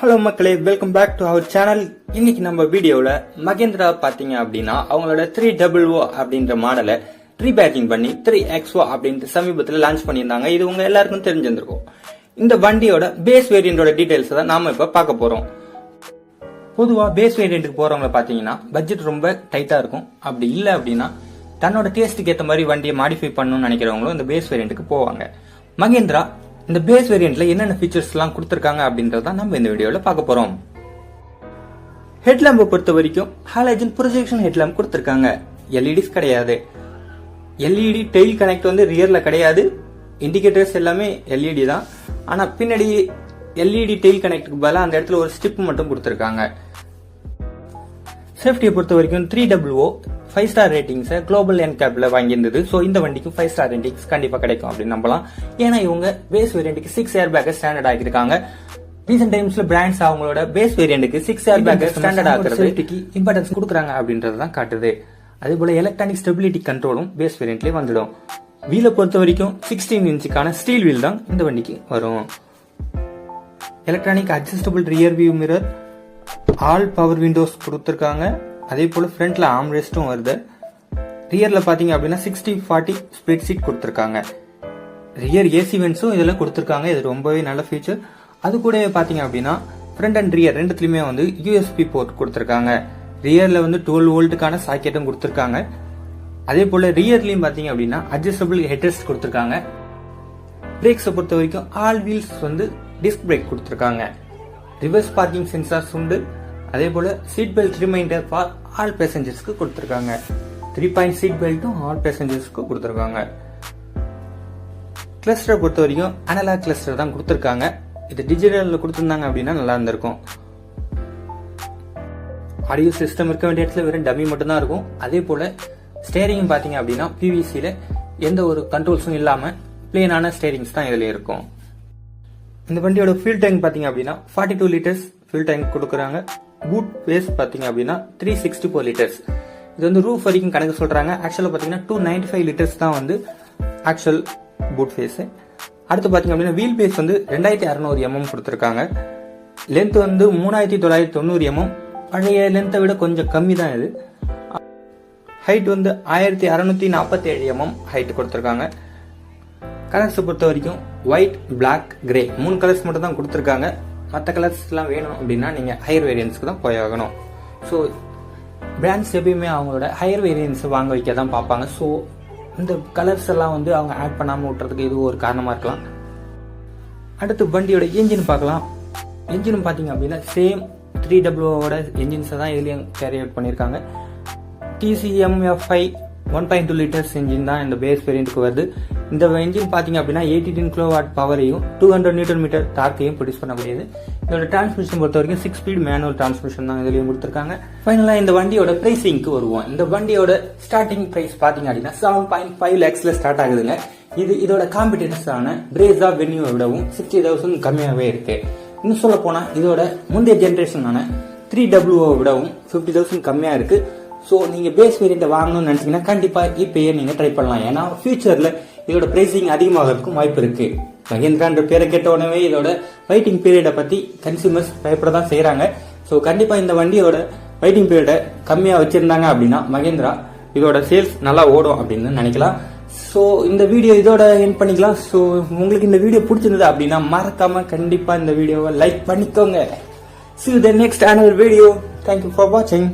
Hello மக்களே, welcome back to our channel. இன்னைக்கு நம்ம வீடியோவில் மகேந்திரா பார்த்தீங்க அப்படின்னா அவங்களோட 300 அப்படின்ற மாடலை ரீபேக்கிங் பண்ணி 3XO அப்படின்ட்டு சமீபத்தில் லான்ச் பண்ணியிருந்தாங்க. இது உங்க எல்லாருக்கும் தெரிஞ்சிருந்திருக்கும். இந்த வண்டியோட பேஸ் வேரியண்டோட டீடைல்ஸ் தான் நாம இப்ப பார்க்க போறோம். பொதுவா பேஸ் வேரியண்ட்டுக்கு போறவங்க பாத்தீங்கன்னா பட்ஜெட் ரொம்ப டைட்டா இருக்கும். அப்படி இல்லை அப்படின்னா தன்னோட டேஸ்ட்டுக்கு ஏற்ற மாதிரி வண்டியை மாடிஃபை பண்ணணும்னு நினைக்கிறவங்களும் இந்த பேஸ் வேரியண்ட்டுக்கு போவாங்க. மகேந்திரா இந்த பேஸ் வேரியண்ட்ல என்னென்ன ஃபீச்சர்ஸ் எல்லாம் கொடுத்திருக்காங்க அப்படின்றத நம்ம இந்த வீடியோல பார்க்க போறோம். ஹெட்லாம்பை பொறுத்த வரைக்கும் ஹாலஜன் ப்ரொஜெக்ஷன் ஹெட்லாம்ப் கொடுத்திருக்காங்க. எல்இடிஸ் கிடையாது. எல்இடி டெயில் கனெக்ட் வந்து ரியர்ல கிடையாது. இண்டிகேட்டர்ஸ் எல்லாமே எல்இடி தான். ஆனா பின்னாடி எல்இடி டெயில் கனெக்டுக்கு பதிலாக அந்த இடத்துல ஒரு ஸ்டிப் மட்டும் கொடுத்திருக்காங்க. சேஃப்டியை பொறுத்த வரைக்கும் 300 5 ஸ்டார் ரேட்டிங்ஸை குளோபல் என்கேப்ல வாங்கியிருந்தது. ஸோ இந்த வண்டிக்கு 5 ஸ்டார் ரேட்டிங்ஸ் கண்டிப்பா கிடைக்கும் அப்படின்னு நம்பலாம். ஏன்னா இவங்க பேஸ் வேரியண்ட்டுக்கு 6 ஏர் பேக்கை ஸ்டாண்டர்ட் ஆகிருக்காங்க. ரீசெண்ட் டைம்ஸ்ல பிராண்ட்ஸ் அவங்களோட பேஸ் வேரியண்ட்டுக்கு 6 ஏர் பேக்கை ஸ்டாண்டர்ட் ஆகிறது சேஃப்டிக்கு இம்பார்ட்டன்ஸ் கொடுக்குறாங்க அப்படின்றது தான் காட்டுது. அதே போல எலக்ட்ரானிக் ஸ்டெபிலிட்டி கண்ட்ரோலும் பேஸ் வேரியண்ட்லேயே வந்துடும். வீலை பொறுத்த வரைக்கும் 16 இன்ச்சுக்கான ஸ்டீல் வீல் தான் இந்த வண்டிக்கு வரும். Electronic adjustable rear view mirror, all power Windows கொடுத்துருக்காங்க. அதே போல ஃப்ரண்ட்ல ஆர்ம் ரெஸ்டும் வருது. ரியர்ல பாத்தீங்க அப்படின்னா 60/40 ஸ்பிளிட் சீட் கொடுத்துருக்காங்க. ரியர் ஏசி வென்ட்ஸும் இதெல்லாம் கொடுத்துருக்காங்க. இது ரொம்பவே நல்ல ஃபீச்சர். அது கூட பாத்தீங்க அப்படின்னா ஃப்ரண்ட் அண்ட் ரியர் ரெண்டுத்துலயுமே வந்து யூஎஸ்பி போர்ட் கொடுத்துருக்காங்க. ரியர்ல வந்து 12 வோல்ட்டுக்கான சாக்கெட்டும் கொடுத்துருக்காங்க. அதே போல ரியர்லயும் பாத்தீங்க அப்படின்னா அட்ஜஸ்டபிள் ஹெட்ரெஸ்ட் கொடுத்துருக்காங்க. பிரேக்ஸை பொறுத்த வரைக்கும் ஆல் வீல்ஸ் வந்து டிஸ்க் பிரேக் கொடுத்துருக்காங்க. ரிவர்ஸ் பார்க்கிங் சென்சார்ஸ் உண்டு. அதே போல seat belt reminder for all பேசஞ்சர்ஸ்க்கு கொடுத்துருக்காங்க. 3 பாயிண்ட் சீட் பெல்ட்டும் ஆல் பேசஞ்சர்ஸ்க்கு கொடுத்துருக்காங்க. கிளஸ்டரை பொறுத்த வரைக்கும் அனலாக் கிளஸ்டர் தான் கொடுத்துருக்காங்க. இது டிஜிட்டல்ல கொடுத்துருந்தாங்க அப்படின்னா நல்லா இருந்திருக்கும். ஆடியோ சிஸ்டம் இருக்க வேண்டிய இடத்துல வெறும் டம்மி மட்டும் தான் இருக்கும். அதே போல ஸ்டேரிங் பாத்தீங்க அப்படின்னா பிவிசியில எந்த ஒரு கண்ட்ரோல்ஸும் இல்லாம பிளேனான ஸ்டேரிங்ஸ் தான் இதுல இருக்கும். இந்த வண்டியோட ஃபியூல் டேங்க் பாத்தீங்க அப்படின்னா 42 லிட்டர்ஸ் ஃபியூல் டேங்க் கொடுக்குறாங்க. பூட் ஸ்பேஸ் பாத்தீங்க அப்படின்னா 364 லிட்டர்ஸ். இது வந்து ரூஃப் வரைக்கும் கணக்கு சொல்றாங்க. ஆக்சுவலா பாத்தீங்கன்னா 295 லிட்டர்ஸ் தான் வந்து ஆக்சுவல் பூட் ஸ்பேஸ். அடுத்து பாத்தீங்க அப்படின்னா வீல் பேஸ் வந்து 2600 mm கொடுத்துருக்காங்க. லென்த் வந்து 3990 mm. பழைய லென்த்தை விட கொஞ்சம் கம்மி தான் இது. ஹைட் வந்து 1647 mm ஹைட் கொடுத்துருக்காங்க. கலர்ஸ் பொறுத்த வரைக்கும் ஒயிட், பிளாக், கிரே 3 கலர்ஸ் மட்டும் தான் கொடுத்துருக்காங்க. மற்ற கலர்ஸ் எல்லாம் வேணும் அப்படின்னா நீங்க ஹையர் வேரியன்ஸ்க்கு தான் போய் ஆகணும். ஸோ பிராண்ட்ஸ் எப்பயுமே அவங்களோட ஹையர் வேரியன்ஸ் வாங்க வைக்க தான் பார்ப்பாங்க. ஸோ இந்த கலர்ஸ் எல்லாம் வந்து அவங்க ஆட் பண்ணாம விட்டுறதுக்கு இது ஒரு காரணமா இருக்கலாம். அடுத்து வண்டியோட என்ஜின் பார்க்கலாம். என்ஜின் பாத்தீங்க அப்படின்னா சேம் 300ஓட என்ஜின்ஸை தான் இதுலயும் கேரி அவுட் பண்ணியிருக்காங்க. TCMFI 1.2 லிட்டர்ஸ் என்ஜின் தான் இந்த பேஸ் வேரியண்ட்டுக்கு வருது. இந்த என்ஜின் பாத்தீங்க அப்படின்னா 18 கிலோவாட் பவரையும் 200 நியூட்டன் மீட்டர் டார்க்கையும் ப்ரொடியூஸ் பண்ண முடியுது. இதோட டிரான்ஸ்மிஷன் பொறுத்த வரைக்கும் 6 ஸ்பீட் மேனுவல் டிரான்ஸ்மிஷன் தான் இதுலயும் கொடுத்துருக்காங்க. ஃபைனலா இந்த வண்டியோட பிரைசிங்க்கு வருவோம். இந்த வண்டியோட ஸ்டார்டிங் பிரைஸ் பாத்தீங்க அப்படின்னா 7.5 lakhsல ஸ்டார்ட் ஆகுதுங்க. இதோட காம்படிட்டர்ஸான பிரேசா வென்யூவை விடவும் 60,000 கம்மியாவே இருக்கு. இன்னும் சொல்ல போனா இதோட முந்தைய ஜென்ரேஷனான 300 விடவும் 50,000 கம்மியா இருக்கு. ஸோ நீங்க பேஸ் வேரியண்ட்டை வாங்கணும்னு நினைச்சீங்கன்னா கண்டிப்பா இப்பயே நீங்க ட்ரை பண்ணலாம். ஏன்னா ஃபியூச்சர்ல இதோட பிரைசிங் அதிகமாகிறதுக்கும் வாய்ப்பு இருக்கு. மகேந்திரான்ற பேரை கேட்ட உடனே இதோட வெயிட்டிங் பீரியடை பத்தி கன்சியூமர்ஸ் பயப்பட தான் செய்யறாங்க. ஸோ கண்டிப்பா இந்த வண்டியோட வெயிட்டிங் பீரியடை கம்மியா வச்சிருந்தாங்க அப்படின்னா மகேந்திரா இதோட சேல்ஸ் நல்லா ஓடும் அப்படின்னு நினைக்கலாம். ஸோ இந்த வீடியோ இதோட எண்ட் பண்ணிக்கலாம். ஸோ உங்களுக்கு இந்த வீடியோ பிடிச்சிருந்தது அப்படின்னா மறக்காம கண்டிப்பா இந்த வீடியோவை லைக் பண்ணிக்கோங்க. See you the next another video. Thank you for watching.